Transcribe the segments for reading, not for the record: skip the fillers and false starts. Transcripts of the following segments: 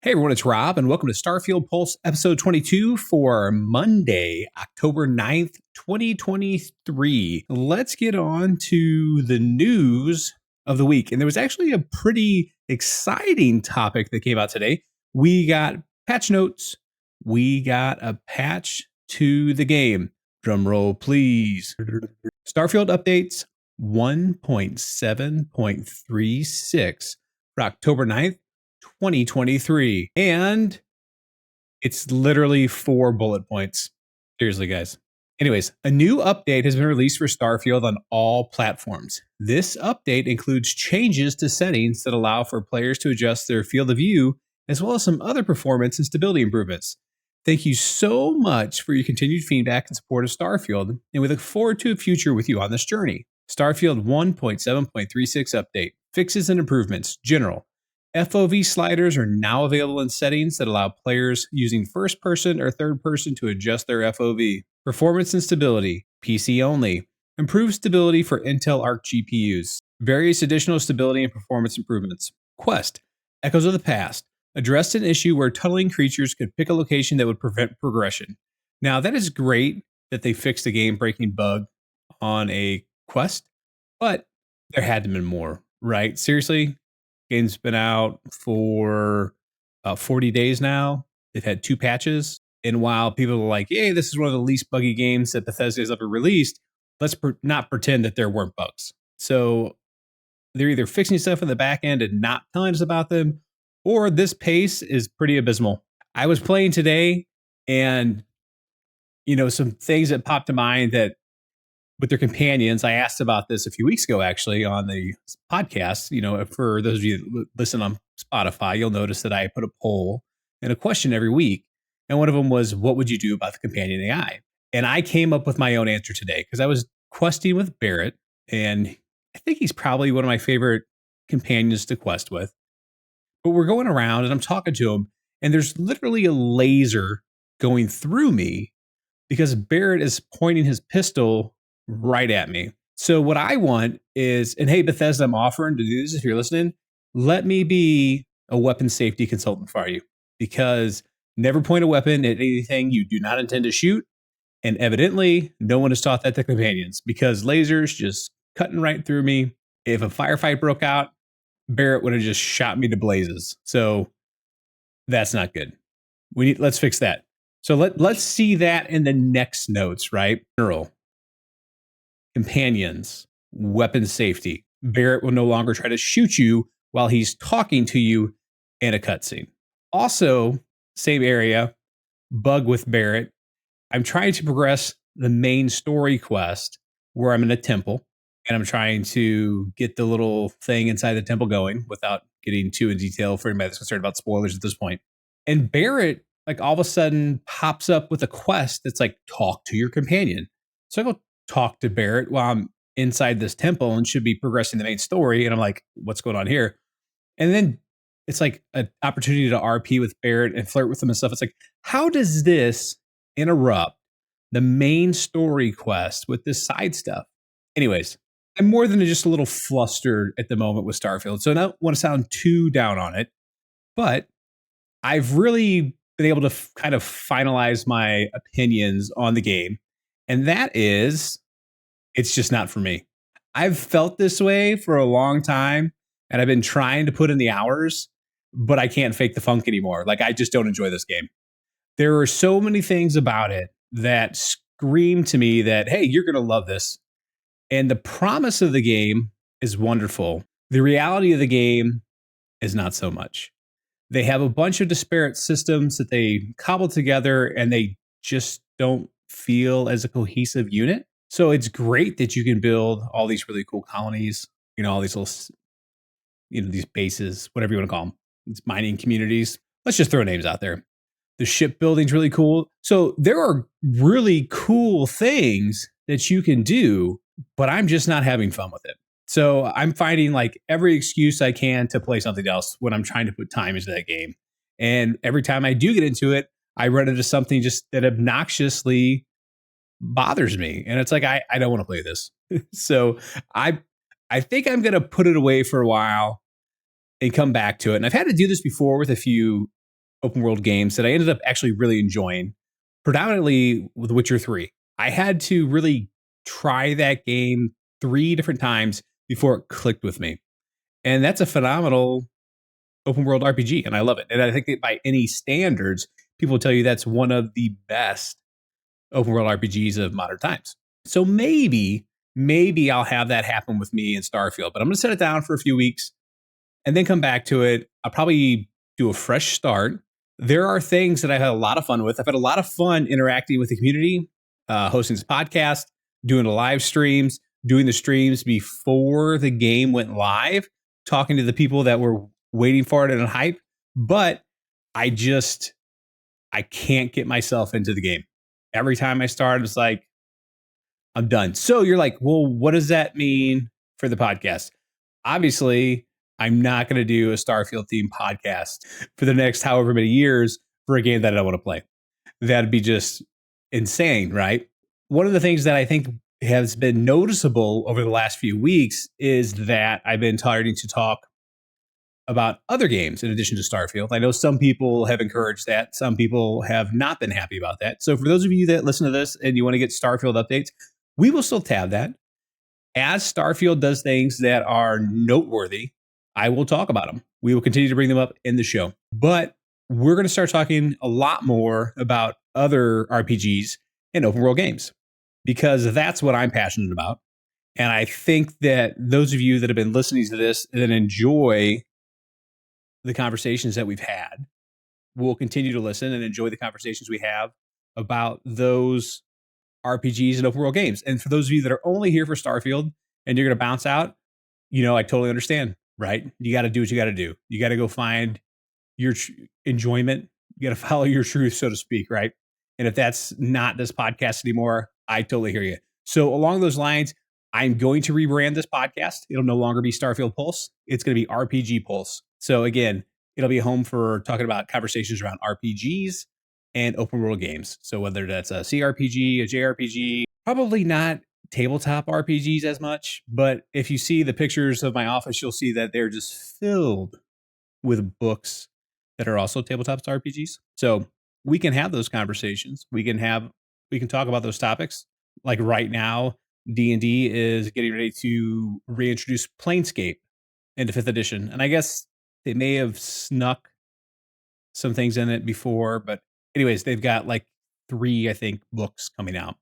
Hey everyone, it's Rob, and welcome to Starfield Pulse episode 22 for Monday, October 9th, 2023. Let's get on to the news of the week. And there was actually a pretty exciting topic that came out today. We got patch notes. We got a patch to the game. Drum roll, please. Starfield updates 1.7.36 for October 9th. 2023. And it's literally 4 bullet points. Seriously, guys. Anyways, a new update has been released for Starfield on all platforms. This update includes changes to settings that allow for players to adjust their field of view, as well as some other performance and stability improvements. Thank you so much for your continued feedback and support of Starfield, and we look forward to a future with you on this journey. Starfield 1.7.36 update. Fixes and improvements. General. FOV sliders are now available in settings that allow players using first person or third person to adjust their FOV. Performance and stability, PC only. Improved stability for Intel Arc GPUs. Various additional stability and performance improvements. Quest, Echoes of the Past, addressed an issue where tunneling creatures could pick a location that would prevent progression. Now, that is great that they fixed a game-breaking bug on a quest, but there had to have been more, right? Seriously? Game's been out for 40 days now. They've had 2 patches. And while people are like, hey, this is one of the least buggy games that Bethesda has ever released, let's not pretend that there weren't bugs. So they're either fixing stuff in the back end and not telling us about them, or this pace is pretty abysmal. I was playing today, and some things that popped to mind that with their companions. I asked about this a few weeks ago, actually, on the podcast. For those of you that listen on Spotify, you'll notice that I put a poll and a question every week. And one of them was, what would you do about the companion AI? And I came up with my own answer today because I was questing with Barrett, and I think he's probably one of my favorite companions to quest with. But we're going around and I'm talking to him, and there's literally a laser going through me because Barrett is pointing his pistol right at me. So what I want is, and hey, Bethesda, I'm offering to do this if you're listening, let me be a weapon safety consultant for you, because never point a weapon at anything you do not intend to shoot. And evidently, no one has taught that to companions, because lasers just cutting right through me. If a firefight broke out, Barrett would have just shot me to blazes. So that's not good. Let's fix that. So let's see that in the next notes, right? General. Companions, weapon safety. Barrett will no longer try to shoot you while he's talking to you in a cutscene. Also, same area, bug with Barrett. I'm trying to progress the main story quest where I'm in a temple, and I'm trying to get the little thing inside the temple going without getting too in detail for anybody that's concerned about spoilers at this point. And Barrett, all of a sudden, pops up with a quest that's like, talk to your companion. So I go talk to Barrett while I'm inside this temple and should be progressing the main story. And I'm like, what's going on here? And then it's like an opportunity to RP with Barrett and flirt with him and stuff. It's like, how does this interrupt the main story quest with this side stuff? Anyways, I'm more than just a little flustered at the moment with Starfield. So I don't want to sound too down on it, but I've really been able to kind of finalize my opinions on the game. And that is, it's just not for me. I've felt this way for a long time, and I've been trying to put in the hours, but I can't fake the funk anymore. I just don't enjoy this game. There are so many things about it that scream to me that, hey, you're going to love this. And the promise of the game is wonderful. The reality of the game is not so much. They have a bunch of disparate systems that they cobble together, and they just don't feel as a cohesive unit. So it's great that you can build all these really cool colonies, all these little, these bases, whatever you want to call them. It's mining communities. Let's just throw names out there. The shipbuilding's really cool. So there are really cool things that you can do, but I'm just not having fun with it. So I'm finding every excuse I can to play something else when I'm trying to put time into that game. And every time I do get into it, I run into something just that obnoxiously bothers me. And it's like, I don't want to play this. So I think I'm going to put it away for a while and come back to it. And I've had to do this before with a few open world games that I ended up actually really enjoying, predominantly with Witcher 3. I had to really try that game 3 different times before it clicked with me. And that's a phenomenal open world RPG, and I love it. And I think that by any standards, people tell you that's one of the best open world RPGs of modern times. So maybe I'll have that happen with me in Starfield, but I'm going to set it down for a few weeks and then come back to it. I'll probably do a fresh start. There are things that I've had a lot of fun with. I've had a lot of fun interacting with the community, hosting this podcast, doing the live streams, doing the streams before the game went live, talking to the people that were waiting for it and hype. But I can't get myself into the game. Every time I start, it's like, I'm done. So you're like, well, what does that mean for the podcast? Obviously, I'm not going to do a Starfield themed podcast for the next however many years for a game that I don't want to play. That'd be just insane, right? One of the things that I think has been noticeable over the last few weeks is that I've been starting to talk about other games in addition to Starfield. I know some people have encouraged that. Some people have not been happy about that. So for those of you that listen to this and you want to get Starfield updates, we will still tab that. As Starfield does things that are noteworthy, I will talk about them. We will continue to bring them up in the show. But we're going to start talking a lot more about other RPGs and open world games because that's what I'm passionate about. And I think that those of you that have been listening to this and enjoy the conversations that we've had will continue to listen and enjoy the conversations we have about those RPGs and open world games. And for those of you that are only here for Starfield and you're going to bounce out, I totally understand, right? You got to do what you got to do. You got to go find your enjoyment. You got to follow your truth, so to speak, right? And if that's not this podcast anymore, I totally hear you. So along those lines, I'm going to rebrand this podcast. It'll no longer be Starfield Pulse. It's going to be RPG Pulse. So again, it'll be a home for talking about conversations around RPGs and open world games. So whether that's a CRPG, a JRPG, probably not tabletop RPGs as much, but if you see the pictures of my office, you'll see that they're just filled with books that are also tabletop RPGs. So we can have those conversations. We can talk about those topics. Like right now, D&D is getting ready to reintroduce Planescape into 5th edition. And I guess they may have snuck some things in it before, but anyways, they've got like 3, I think, books coming out.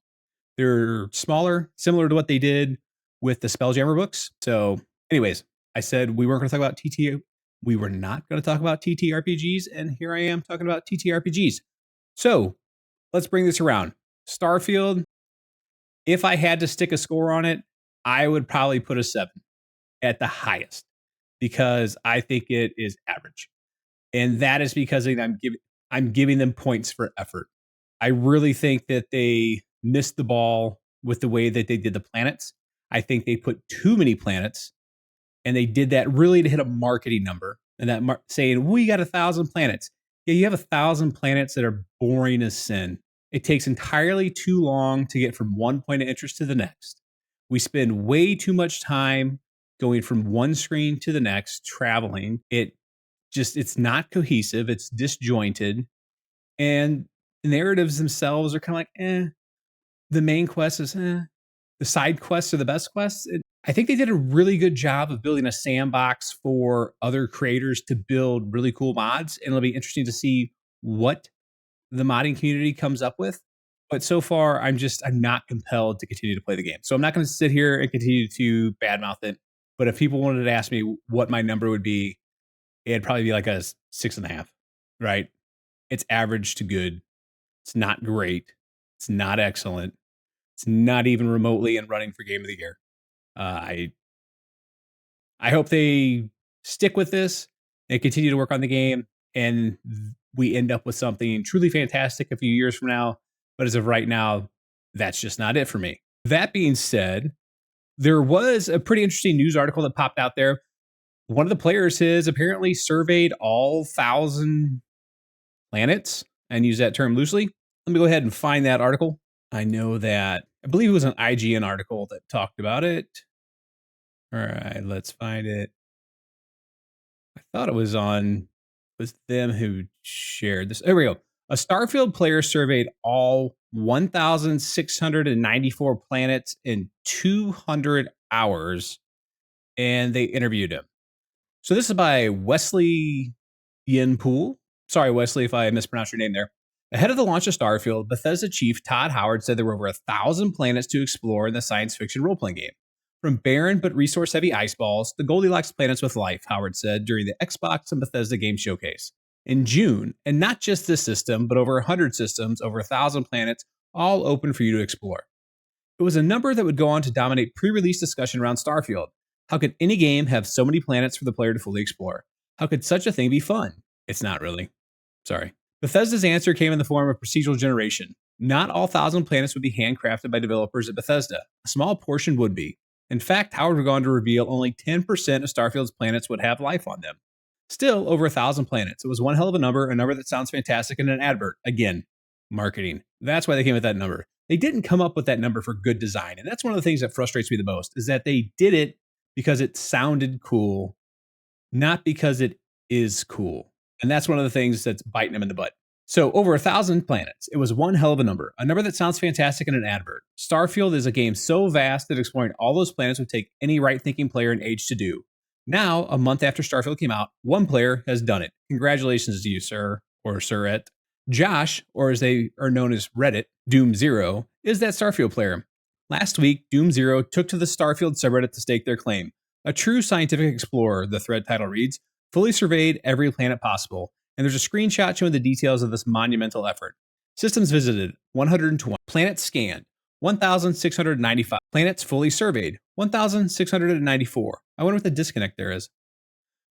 They're smaller, similar to what they did with the Spelljammer books. So anyways, I said we weren't going to talk about TT. We were not going to talk about TTRPGs, and here I am talking about TTRPGs. So let's bring this around. Starfield, if I had to stick a score on it, I would probably put a 7 at the highest because I think it is average. And that is because I'm giving them points for effort. I really think that they missed the ball with the way that they did the planets. I think they put too many planets, and they did that really to hit a marketing number. And that saying, we got 1,000 planets. Yeah, you have 1,000 planets that are boring as sin. It takes entirely too long to get from one point of interest to the next. We spend way too much time going from one screen to the next, traveling. It's not cohesive. It's disjointed. And the narratives themselves are kind of like, the main quest is, the side quests are the best quests. I think they did a really good job of building a sandbox for other creators to build really cool mods. And it'll be interesting to see what the modding community comes up with. But so far, I'm not compelled to continue to play the game. So I'm not going to sit here and continue to badmouth it. But if people wanted to ask me what my number would be, it'd probably be like a 6.5, right? It's average to good. It's not great. It's not excellent. It's not even remotely in running for Game of the Year. I hope they stick with this and continue to work on the game, and we end up with something truly fantastic a few years from now. But as of right now, that's just not it for me. That being said, there was a pretty interesting news article that popped out there. One of the players has apparently surveyed all 1,000 planets, and use that term loosely. Let me go ahead and find that article. I believe it was an IGN article that talked about it. All right, let's find it. I thought it was on was them who shared this. There we go. A Starfield player surveyed all 1,694 planets in 200 hours, and they interviewed him. So this is by Wesley Poole. Sorry, Wesley, if I mispronounced your name there. Ahead of the launch of Starfield, Bethesda chief Todd Howard said there were over 1,000 planets to explore in the science fiction role-playing game. From barren but resource-heavy ice balls to Goldilocks planets with life, Howard said during the Xbox and Bethesda Game Showcase. In June, and not just this system, but over 100 systems, over 1,000 planets, all open for you to explore. It was a number that would go on to dominate pre-release discussion around Starfield. How could any game have so many planets for the player to fully explore? How could such a thing be fun? It's not really. Sorry. Bethesda's answer came in the form of procedural generation. Not all 1,000 planets would be handcrafted by developers at Bethesda. A small portion would be. In fact, Howard would go on to reveal only 10% of Starfield's planets would have life on them. Still, over 1,000 planets. It was one hell of a number that sounds fantastic in an advert. Again, marketing. That's why they came with that number. They didn't come up with that number for good design. And that's one of the things that frustrates me the most, is that they did it because it sounded cool, not because it is cool. And that's one of the things that's biting them in the butt. So over 1,000 planets. It was one hell of a number that sounds fantastic in an advert. Starfield is a game so vast that exploring all those planets would take any right-thinking player an age to do. Now, a month after Starfield came out, one player has done it. Congratulations to you, sir, or sirette. Josh, or as they are known as Reddit, Doom Zero, is that Starfield player. Last week, Doom Zero took to the Starfield subreddit to stake their claim. A true scientific explorer, the thread title reads, fully surveyed every planet possible, and there's a screenshot showing the details of this monumental effort. Systems visited, 120. Planets scanned, 1,695. Planets fully surveyed, 1,694. I wonder what the disconnect there is.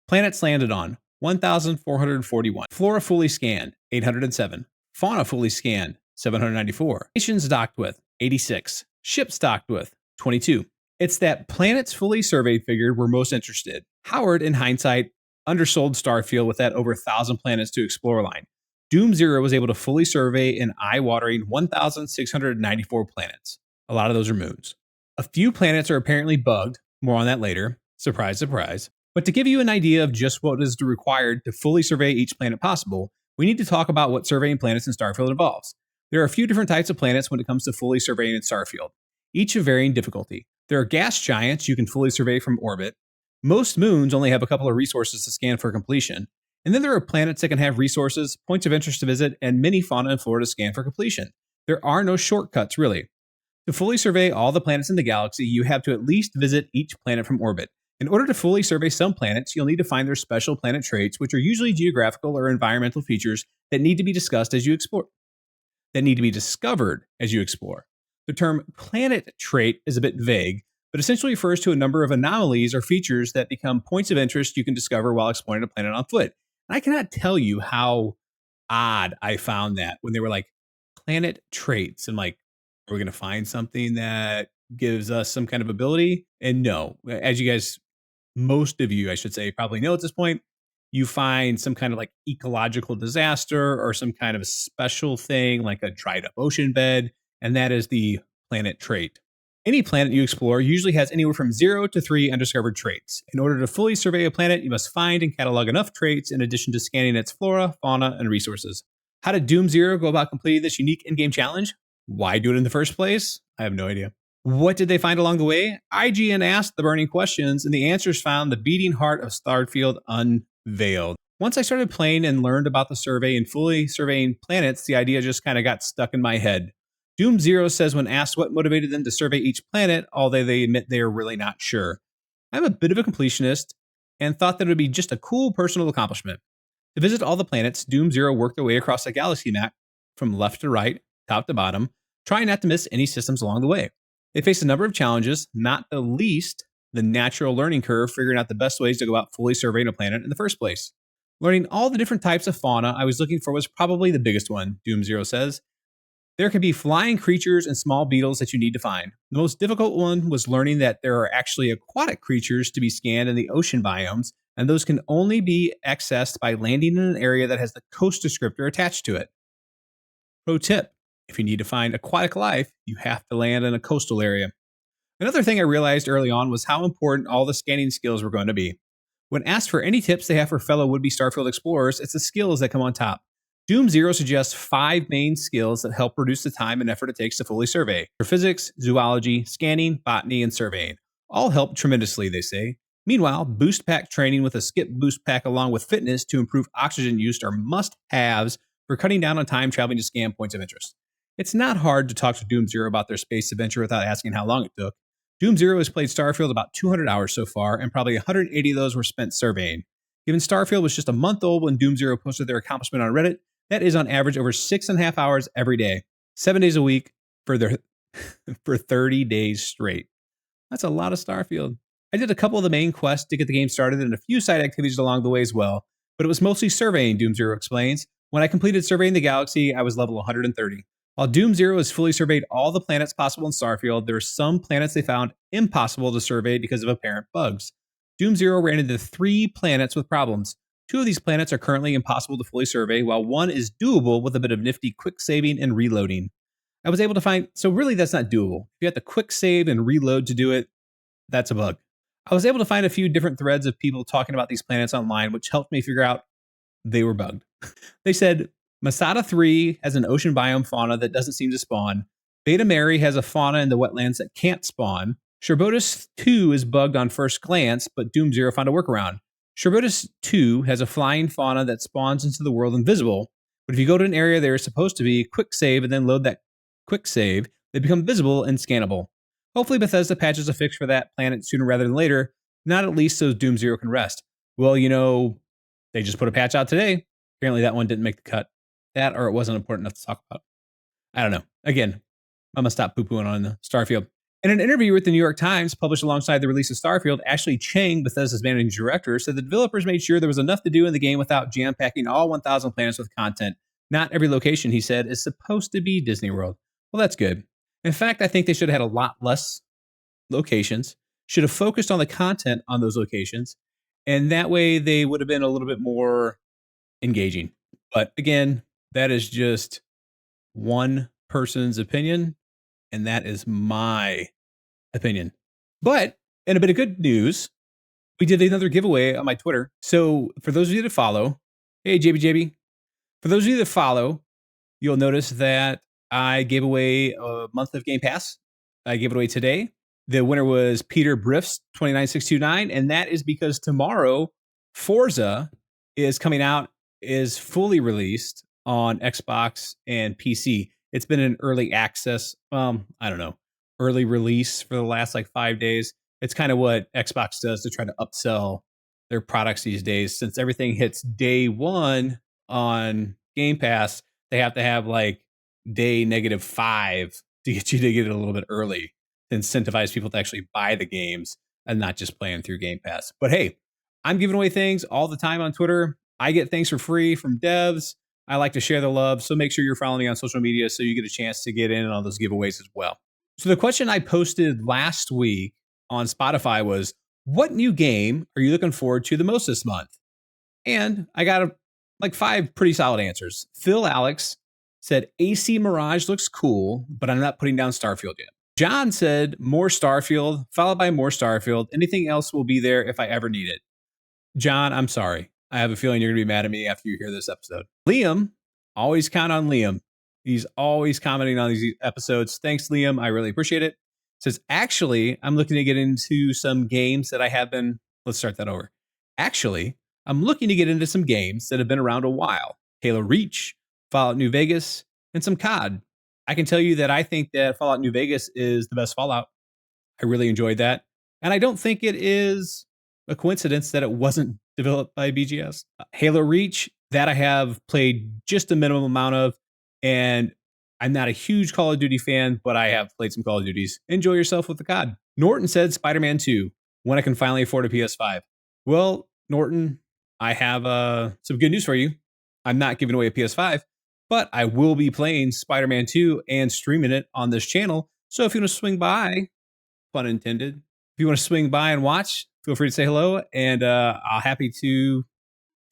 Planets landed on, 1,441. Flora fully scanned, 807. Fauna fully scanned, 794. Nations docked with, 86. Ships docked with, 22. It's that planets fully surveyed figured we're most interested. Howard, in hindsight, undersold Starfield with that over 1,000 planets to explore line. Doom Zero was able to fully survey an eye-watering 1,694 planets. A lot of those are moons. A few planets are apparently bugged. More on that later. Surprise, surprise. But to give you an idea of just what is required to fully survey each planet possible, we need to talk about what surveying planets in Starfield involves. There are a few different types of planets when it comes to fully surveying in Starfield, each of varying difficulty. There are gas giants you can fully survey from orbit. Most moons only have a couple of resources to scan for completion. And then there are planets that can have resources, points of interest to visit, and many fauna and flora to scan for completion. There are no shortcuts, really. To fully survey all the planets in the galaxy, you have to at least visit each planet from orbit. In order to fully survey some planets, you'll need to find their special planet traits, which are usually geographical or environmental features that need to be discussed as you explore. That need to be discovered as you explore. The term planet trait is a bit vague, but essentially refers to a number of anomalies or features that become points of interest you can discover while exploring a planet on foot. And I cannot tell you how odd I found that when they were like, planet traits. And like, are we going to find something that gives us some kind of ability? And no, as you guys, most of you, I should say, probably know at this point, you find some kind of like ecological disaster or some kind of special thing like a dried up ocean bed. And that is the planet trait. Any planet you explore usually has anywhere from 0 to 3 undiscovered traits. In order to fully survey a planet, you must find and catalog enough traits in addition to scanning its flora, fauna, and resources. How did Doom Zero go about completing this unique in-game challenge? Why do it in the first place? I have no idea. What did they find along the way? IGN asked the burning questions, and the answers found the beating heart of Starfield unveiled. Once I started playing and learned about the survey and fully surveying planets, the idea just kind of got stuck in my head. Doom Zero says when asked what motivated them to survey each planet, although they admit they are really not sure. I'm a bit of a completionist and thought that it would be just a cool personal accomplishment. To visit all the planets, Doom Zero worked their way across the galaxy map from left to right, top to bottom, trying not to miss any systems along the way. They faced a number of challenges, not the least the natural learning curve, figuring out the best ways to go about fully surveying a planet in the first place. Learning all the different types of fauna I was looking for was probably the biggest one, Doom Zero says. There can be flying creatures and small beetles that you need to find. The most difficult one was learning that there are actually aquatic creatures to be scanned in the ocean biomes, and those can only be accessed by landing in an area that has the coast descriptor attached to it. Pro tip, if you need to find aquatic life, you have to land in a coastal area. Another thing I realized early on was how important all the scanning skills were going to be. When asked for any tips they have for fellow would-be Starfield explorers, it's the skills that come on top. Doom Zero suggests 5 main skills that help reduce the time and effort it takes to fully survey. For physics, zoology, scanning, botany, and surveying. All help tremendously, they say. Meanwhile, boost pack training with a skip boost pack along with fitness to improve oxygen use are must-haves for cutting down on time traveling to scan points of interest. It's not hard to talk to Doom Zero about their space adventure without asking how long it took. Doom Zero has played Starfield about 200 hours so far, and probably 180 of those were spent surveying. Given Starfield was just a month old when Doom Zero posted their accomplishment on Reddit, that is on average over 6.5 hours every day, 7 days a week for 30 days straight. That's a lot of Starfield. I did a couple of the main quests to get the game started and a few side activities along the way as well, but it was mostly surveying, Doom Zero explains. When I completed surveying the galaxy, I was level 130. While Doom Zero has fully surveyed all the planets possible in Starfield, there are some planets they found impossible to survey because of apparent bugs. Doom Zero ran into 3 planets with problems. 2 of these planets are currently impossible to fully survey, while 1 is doable with a bit of nifty quick saving and reloading. I was able to find, so really that's not doable. If you have to quick save and reload to do it, that's a bug. I was able to find a few different threads of people talking about these planets online, which helped me figure out they were bugged. They said, Masada 3 has an ocean biome fauna that doesn't seem to spawn. Beta Mary has a fauna in the wetlands that can't spawn. Sherbotus 2 is bugged on first glance, but Doom Zero found a workaround. Sherbotus 2 has a flying fauna that spawns into the world invisible, but if you go to an area there is supposed to be, quick save and then load that quick save, they become visible and scannable. Hopefully Bethesda patches a fix for that planet sooner rather than later, not at least so Doom Zero can rest. Well, they just put a patch out today. Apparently that one didn't make the cut. That or it wasn't important enough to talk about. I don't know. Again, I'm going to stop poo-pooing on Starfield. In an interview with the New York Times published alongside the release of Starfield, Ashley Chang, Bethesda's managing director, said the developers made sure there was enough to do in the game without jam-packing all 1,000 planets with content. Not every location, he said, is supposed to be Disney World. Well, that's good. In fact, I think they should have had a lot less locations, should have focused on the content on those locations, and that way they would have been a little bit more engaging. But again, that is just one person's opinion, and that is my opinion. But in a bit of good news, we did another giveaway on my Twitter. So for those of you that follow, hey, JBJB, for those of you that follow, you'll notice that I gave away a month of Game Pass. I gave it away today. The winner was Peter Briffs, 29629, and that is because tomorrow Forza is coming out, is fully released on Xbox and PC. It's been in early access, early release for the last 5 days. It's kind of what Xbox does to try to upsell their products these days. Since everything hits day 1 on Game Pass, they have to have day -5 to get you to get it a little bit early to incentivize people to actually buy the games and not just playing through Game Pass. But hey, I'm giving away things all the time on Twitter. I get things for free from devs. I like to share the love, so make sure you're following me on social media so you get a chance to get in on those giveaways as well. So the question I posted last week on Spotify was, what new game are you looking forward to the most this month? And I got 5 pretty solid answers. Phil Alex said, AC Mirage looks cool, but I'm not putting down Starfield yet. John said, more Starfield, followed by more Starfield. Anything else will be there if I ever need it. John, I'm sorry. I have a feeling you're going to be mad at me after you hear this episode. Liam, always count on Liam. He's always commenting on these episodes. Thanks, Liam. I really appreciate it. Says, actually, I'm looking to get into some games that I have been. Let's start that over. Actually, I'm looking to get into some games that have been around a while. Halo Reach, Fallout New Vegas, and some COD. I can tell you that I think that Fallout New Vegas is the best Fallout. I really enjoyed that. And I don't think it is a coincidence that it wasn't developed by BGS. Halo Reach, that I have played just a minimum amount of, and I'm not a huge Call of Duty fan, but I have played some Call of Duties. Enjoy yourself with the COD. Norton said Spider-Man 2, when I can finally afford a PS5. Well, Norton, I have some good news for you. I'm not giving away a PS5, but I will be playing Spider-Man 2 and streaming it on this channel. So if you want to swing by, pun intended, if you want to swing by and watch, feel free to say hello, and I'll happy to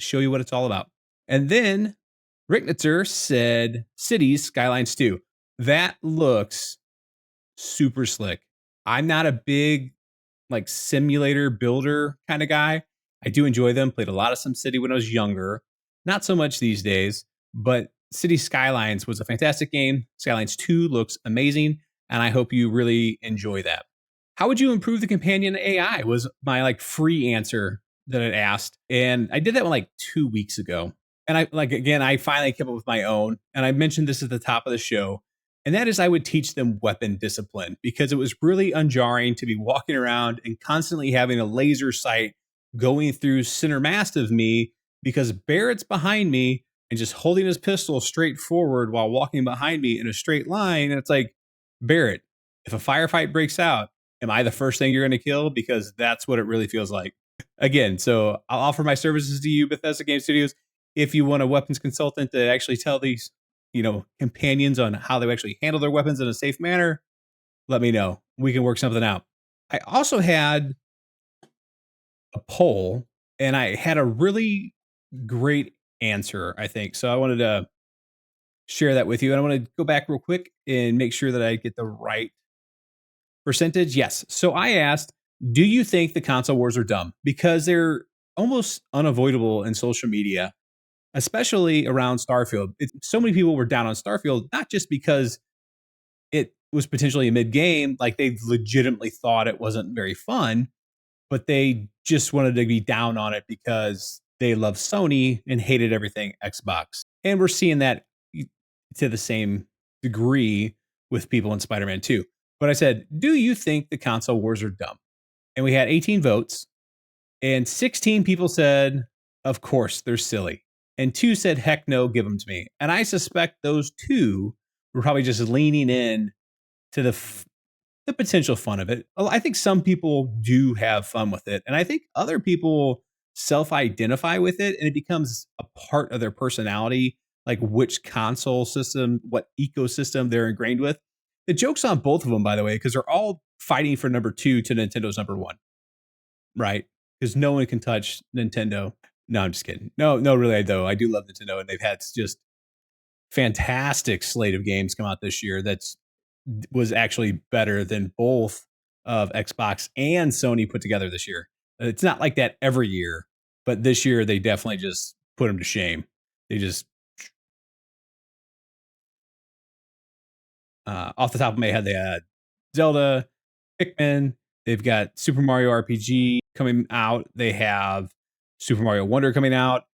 show you what it's all about. And then Ricknitzer said Cities Skylines 2. That looks super slick. I'm not a big simulator builder kind of guy. I do enjoy them. Played a lot of SimCity when I was younger. Not so much these days, but City Skylines was a fantastic game. Skylines 2 looks amazing, and I hope you really enjoy that. How would you improve the companion AI was my like free answer that I'd asked. And I did that one like 2 weeks ago. And I like again, I finally came up with my own. And I mentioned this at the top of the show. And that is I would teach them weapon discipline because it was really unjarring to be walking around and constantly having a laser sight going through center mass of me because Barrett's behind me and just holding his pistol straight forward while walking behind me in a straight line. And it's like, Barrett, if a firefight breaks out, am I the first thing you're going to kill? Because that's what it really feels like. Again, so I'll offer my services to you, Bethesda Game Studios. If you want a weapons consultant to actually tell these, companions on how they actually handle their weapons in a safe manner, let me know. We can work something out. I also had a poll and I had a really great answer, I think. So I wanted to share that with you. And I want to go back real quick and make sure that I get the right percentage. Yes. So I asked, do you think the console wars are dumb? Because they're almost unavoidable in social media, especially around Starfield. So many people were down on Starfield, not just because it was potentially a mid game, like they legitimately thought it wasn't very fun, but they just wanted to be down on it because they love Sony and hated everything Xbox. And we're seeing that to the same degree with people in Spider-Man 2. But I said, do you think the console wars are dumb? And we had 18 votes, and 16 people said, of course, they're silly. And 2 said, heck no, give them to me. And I suspect those 2 were probably just leaning in to the potential fun of it. I think some people do have fun with it. And I think other people self-identify with it and it becomes a part of their personality, like which console system, what ecosystem they're ingrained with. The joke's on both of them, by the way, because they're all fighting for number 2 to Nintendo's number 1, right? Because no one can touch Nintendo. No, I'm just kidding. No, really, though. I do love Nintendo, and they've had just fantastic slate of games come out this year that's was actually better than both of Xbox and Sony put together this year. It's not like that every year, but this year they definitely just put them to shame. They just off the top of my head, they had Zelda, Pikmin. They've got Super Mario RPG coming out. They have Super Mario Wonder coming out.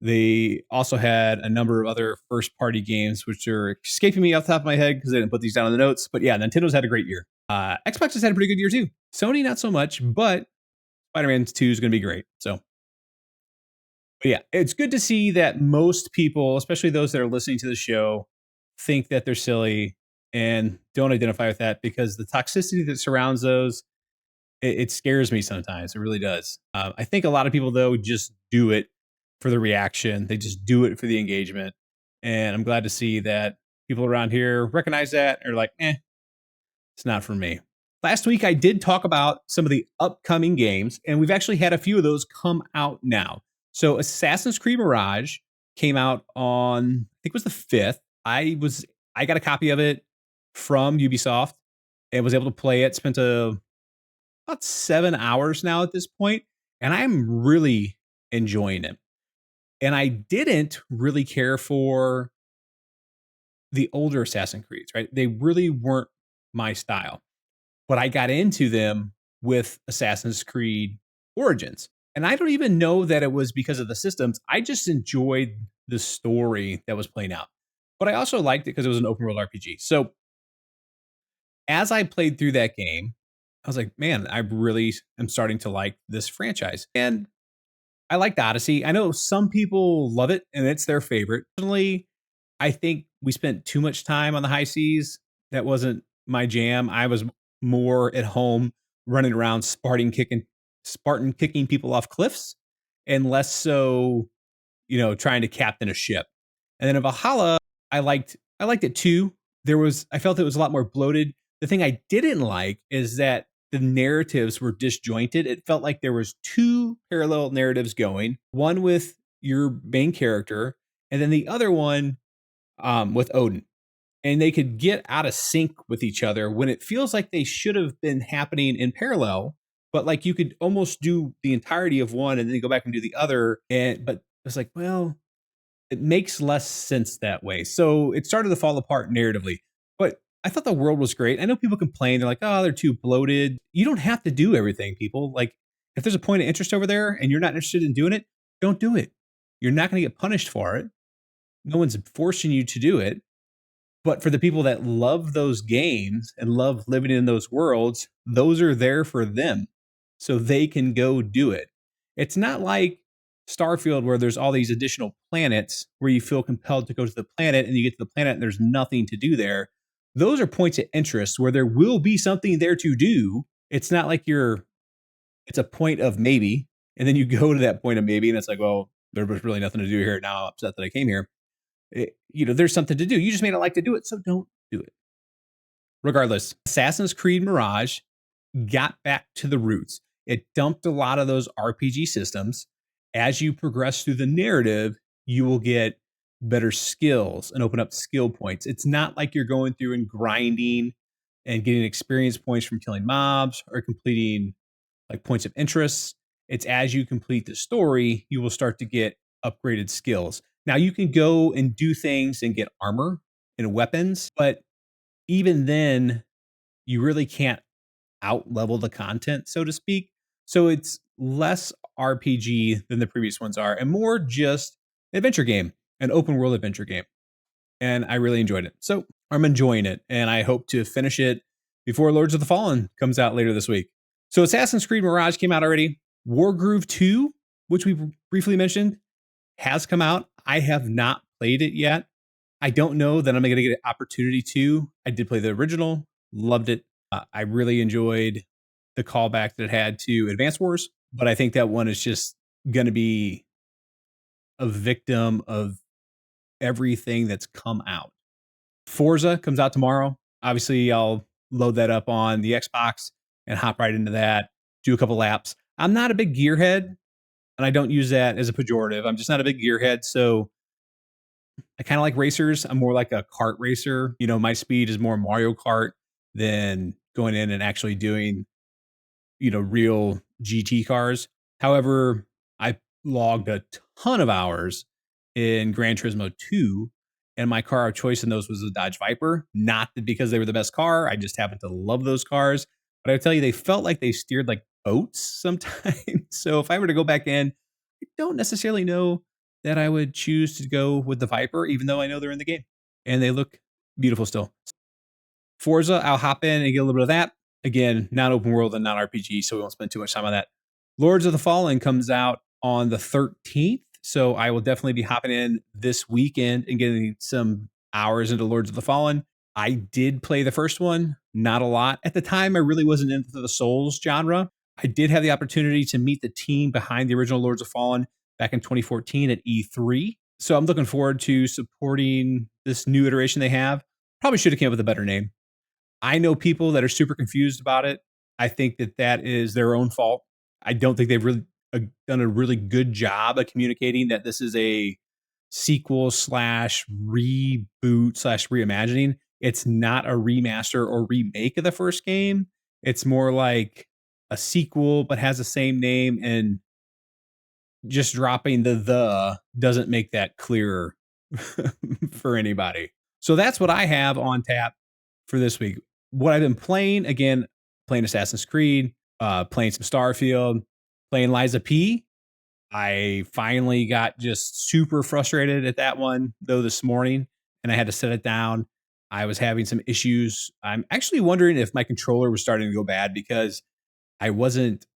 They also had a number of other first-party games, which are escaping me off the top of my head because I didn't put these down in the notes. But yeah, Nintendo's had a great year. Xbox has had a pretty good year too. Sony, not so much, but Spider-Man 2 is going to be great. So, but yeah, it's good to see that most people, especially those that are listening to the show, think that they're silly and don't identify with that because the toxicity that surrounds those, it scares me sometimes. It really does. I think a lot of people, though, just do it for the reaction. They just do it for the engagement. And I'm glad to see that people around here recognize that and are like, it's not for me. Last week, I did talk about some of the upcoming games, and we've actually had a few of those come out now. So Assassin's Creed Mirage came out on, I think it was the 5th. I got a copy of it from Ubisoft and was able to play it. Spent about 7 hours now at this point, and I'm really enjoying it. And I didn't really care for the older Assassin's Creeds, right? They really weren't my style. But I got into them with Assassin's Creed Origins. And I don't even know that it was because of the systems. I just enjoyed the story that was playing out. But I also liked it because it was an open world RPG. So as I played through that game, I was like, man, I really am starting to like this franchise. And I liked Odyssey. I know some people love it and it's their favorite. Personally, I think we spent too much time on the high seas. That wasn't my jam. I was more at home running around Spartan kicking people off cliffs and less so, trying to captain a ship. And then in Valhalla, I liked it too. I felt it was a lot more bloated. The thing I didn't like is that the narratives were disjointed. It felt like there was 2 parallel narratives going, one with your main character and then the other one with Odin. And they could get out of sync with each other when it feels like they should have been happening in parallel. but like you could almost do the entirety of one and then go back and do the other. But it's like, well, it makes less sense that way. So it started to fall apart narratively. But I thought the world was great. I know people complain, they're like, oh, they're too bloated. You don't have to do everything, people. Like, if there's a point of interest over there and you're not interested in doing it, don't do it. You're not going to get punished for it. No one's forcing you to do it. But for the people that love those games and love living in those worlds, those are there for them. So they can go do it. It's not like Starfield where there's all these additional planets where you feel compelled to go to the planet and you get to the planet and there's nothing to do there. Those are points of interest where there will be something there to do. It's not like it's a point of maybe, and then you go to that point of maybe, and it's like, well, there was really nothing to do here. Now I'm upset that I came here. There's something to do. You just may not like to do it, so don't do it. Regardless, Assassin's Creed Mirage got back to the roots. It dumped a lot of those RPG systems. As you progress through the narrative, you will get better skills and open up skill points. It's not like you're going through and grinding and getting experience points from killing mobs or completing like points of interest. It's as you complete the story, you will start to get upgraded skills. Now you can go and do things and get armor and weapons, but even then, you really can't out level the content, so to speak. So it's less RPG than the previous ones are, and more just an adventure game, an open world adventure game. And I really enjoyed it. So I'm enjoying it, and I hope to finish it before Lords of the Fallen comes out later this week. So Assassin's Creed Mirage came out already. Wargroove 2, which we briefly mentioned, has come out. I have not played it yet. I don't know that I'm going to get an opportunity to. I did play the original, loved it. I really enjoyed the callback that it had to Advance Wars, but I think that one is just going to be a victim of everything that's come out. Forza comes out tomorrow. Obviously, I'll load that up on the Xbox and hop right into that, do a couple laps. I'm not a big gearhead, and I don't use that as a pejorative. I'm just not a big gearhead, so I kind of like racers. I'm more like a kart racer. My speed is more Mario Kart than going in and actually doing, real GT cars. However, I logged a ton of hours in Gran Turismo 2, and my car of choice in those was a Dodge Viper. Not because they were the best car. I just happened to love those cars. But I tell you, they felt like they steered like boats sometimes. So if I were to go back in, I don't necessarily know that I would choose to go with the Viper, even though I know they're in the game and they look beautiful still. Forza, I'll hop in and get a little bit of that. Again, not open world and not RPG, so we won't spend too much time on that. Lords of the Fallen comes out on the 13th, so I will definitely be hopping in this weekend and getting some hours into Lords of the Fallen. I did play the first one, not a lot. At the time, I really wasn't into the Souls genre. I did have the opportunity to meet the team behind the original Lords of Fallen back in 2014 at E3. So I'm looking forward to supporting this new iteration they have. Probably should have came up with a better name. I know people that are super confused about it. I think that is their own fault. I don't think they've really done a really good job of communicating that this is a sequel slash reboot slash reimagining. It's not a remaster or remake of the first game. It's more like a sequel, but has the same name, and just dropping the doesn't make that clearer for anybody. So that's what I have on tap for this week. What I've been playing, again, playing Assassin's Creed, playing some Starfield, playing Liza P. I finally got just super frustrated at that one, though, this morning, and I had to set it down. I was having some issues. I'm actually wondering if my controller was starting to go bad because I wasn't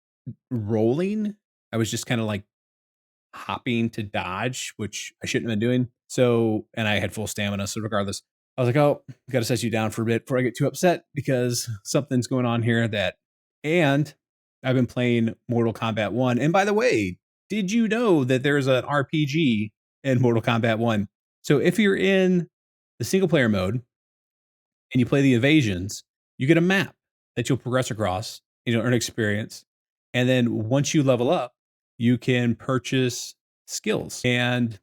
rolling. I was just kind of like hopping to dodge, which I shouldn't have been doing. So, and I had full stamina. So regardless, I was like, oh, got to set you down for a bit before I get too upset because something's going on here and I've been playing Mortal Kombat 1. And by the way, did you know that there's an RPG in Mortal Kombat 1? So if you're in the single player mode and you play the invasions, you get a map that you'll progress across, earn experience. And then once you level up, you can purchase skills. And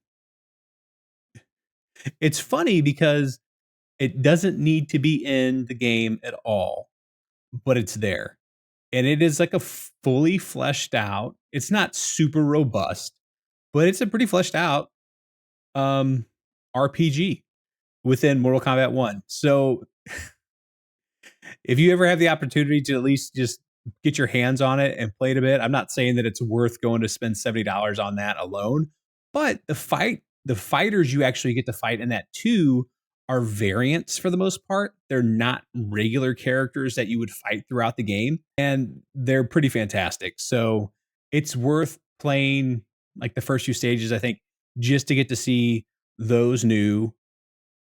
it's funny because it doesn't need to be in the game at all, but it's there. and it is like a fully fleshed out. It's not super robust, but it's a pretty fleshed out RPG within Mortal Kombat 1. So if you ever have the opportunity to at least just get your hands on it and play it a bit, I'm not saying that it's worth going to spend $70 on that alone, but the fighters you actually get to fight in that too are variants for the most part. They're not regular characters that you would fight throughout the game, and they're pretty fantastic. So it's worth playing like the first few stages, I think, just to get to see those new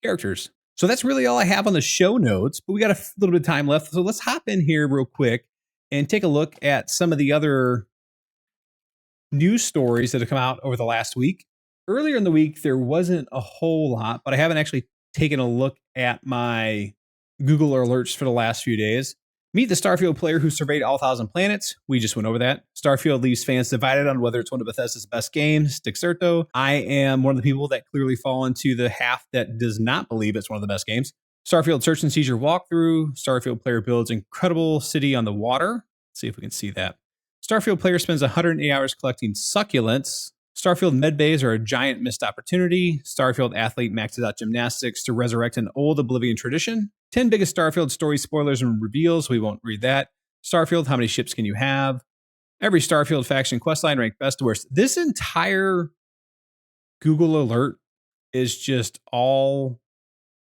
characters. So that's really all I have on the show notes, but we got a little bit of time left. So let's hop in here real quick and take a look at some of the other news stories that have come out over the last week. Earlier in the week, there wasn't a whole lot, but I haven't actually taken a look at my Google alerts for the last few days. Meet the Starfield player who surveyed all 1,000 planets. We just went over that. Starfield leaves fans divided on whether it's one of Bethesda's best games. Dexerto. I am one of the people that clearly fall into the half that does not believe it's one of the best games. Starfield search and seizure walkthrough. Starfield player builds incredible city on the water. Let's see if we can see that. Starfield player spends 108 hours collecting succulents. Starfield med bays are a giant missed opportunity. Starfield athlete maxes out gymnastics to resurrect an old Oblivion tradition. 10 biggest Starfield story spoilers and reveals. We won't read that. Starfield, how many ships can you have? Every Starfield faction questline ranked best to worst. This entire Google alert is just all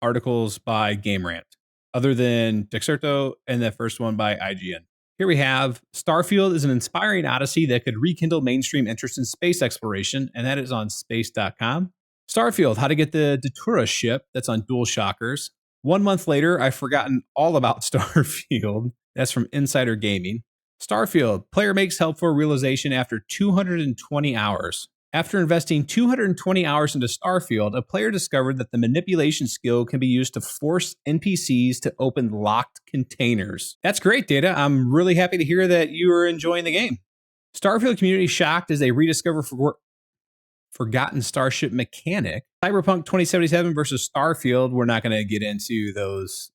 articles by Game Rant, other than Dexerto and that first one by IGN. Here we have Starfield is an inspiring odyssey that could rekindle mainstream interest in space exploration, and that is on space.com. Starfield, how to get the Datura ship. That's on Dual Shockers. 1 month later, I've forgotten all about Starfield. That's from Insider Gaming. Starfield, player makes helpful realization after 220 hours. After investing 220 hours into Starfield, a player discovered that the manipulation skill can be used to force NPCs to open locked containers. That's great, Data. I'm really happy to hear that you are enjoying the game. Starfield community shocked as they rediscover forgotten starship mechanic. Cyberpunk 2077 versus Starfield. We're not going to get into those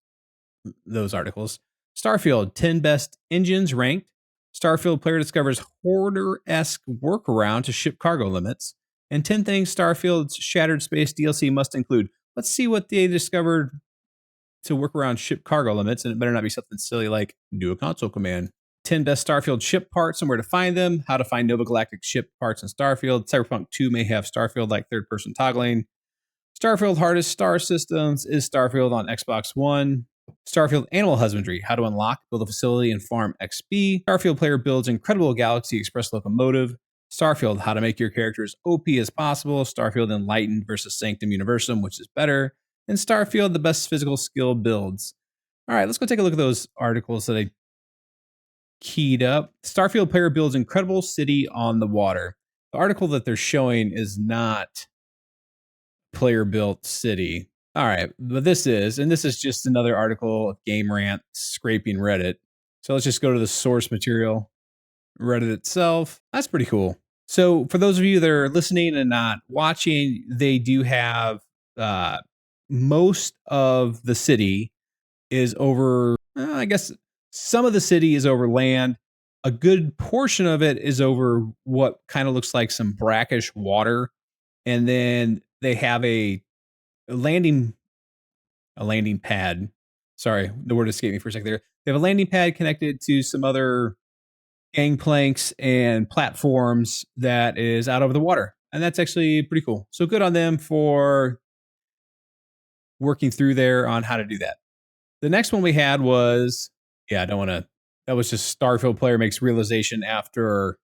articles. Starfield, 10 best engines ranked. Starfield player discovers hoarder-esque workaround to ship cargo limits. And 10 things Starfield's Shattered Space DLC must include. Let's see what they discovered to work around ship cargo limits, and it better not be something silly like do a console command. 10 best Starfield ship parts and where to find them. How to find Nova Galactic ship parts in Starfield. Cyberpunk 2 may have Starfield-like third-person toggling. Starfield hardest star systems. Is Starfield on Xbox One? Starfield Animal Husbandry, how to unlock, build a facility, and farm XP. Starfield player builds incredible Galaxy Express locomotive. Starfield, how to make your character as OP as possible. Starfield Enlightened versus Sanctum Universum, which is better. And Starfield, the best physical skill builds. All right, let's go take a look at those articles that I keyed up. Starfield player builds incredible city on the water. The article that they're showing is not player built city. All right, but this is just another article of Game Rant scraping Reddit. So let's just go to the source material, Reddit itself. That's pretty cool. So for those of you that are listening and not watching, they do have most of the city is over, I guess some of the city is over land. A good portion of it is over what kind of looks like some brackish water. And then they have a landing pad. Sorry, the word escaped me for a second there. They have a landing pad connected to some other gangplanks and platforms that is out over the water. And that's actually pretty cool. So good on them for working through there on how to do that. The next one we had was, that was just Starfield player makes realization after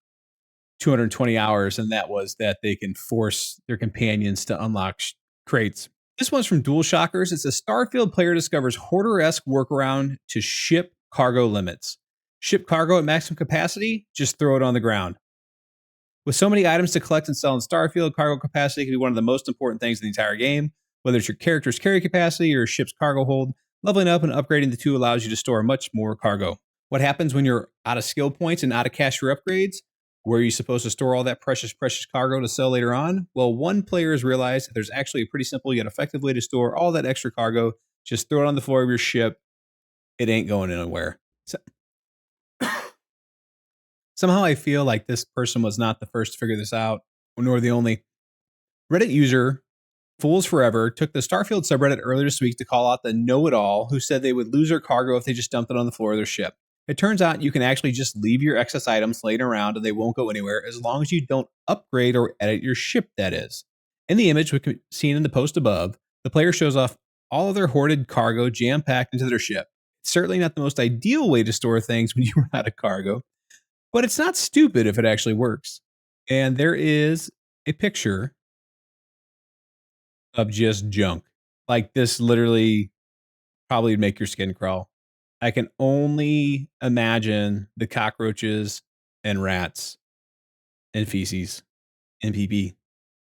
220 hours. And that was that they can force their companions to unlock crates. This one's from Dual Shockers. It's a Starfield player discovers hoarder-esque workaround to ship cargo limits. Ship cargo at maximum capacity? Just throw it on the ground. With so many items to collect and sell in Starfield, cargo capacity can be one of the most important things in the entire game. Whether it's your character's carry capacity or your ship's cargo hold, leveling up and upgrading the two allows you to store much more cargo. What happens when you're out of skill points and out of cash for upgrades? Where are you supposed to store all that precious cargo to sell later on? Well, one player has realized that there's actually a pretty simple yet effective way to store all that extra cargo. Just throw it on the floor of your ship. It ain't going anywhere. So, Somehow I feel like this person was not the first to figure this out, nor the only. Reddit user Fools Forever took the Starfield subreddit earlier this week to call out the know-it-all who said they would lose their cargo if they just dumped it on the floor of their ship. It turns out you can actually just leave your excess items laying around and they won't go anywhere as long as you don't upgrade or edit your ship, that is. In the image seen in the post above, the player shows off all of their hoarded cargo jam-packed into their ship. It's certainly not the most ideal way to store things when you run out of cargo, but it's not stupid if it actually works. And there is a picture of just junk. Like this literally probably would make your skin crawl. I can only imagine the cockroaches and rats and feces and pee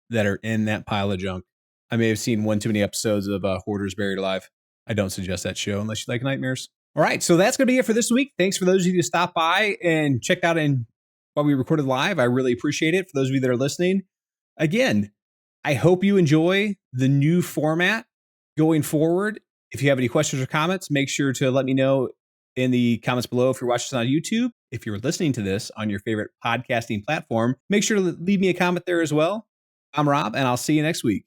that are in that pile of junk. I may have seen one too many episodes of Hoarders Buried Alive. I don't suggest that show unless you like nightmares. All right, so that's going to be it for this week. Thanks for those of you who stopped by and checked out while we recorded live. I really appreciate it. For those of you that are listening, again, I hope you enjoy the new format going forward. If you have any questions or comments, make sure to let me know in the comments below if you're watching this on YouTube. If you're listening to this on your favorite podcasting platform, make sure to leave me a comment there as well. I'm Rob, and I'll see you next week.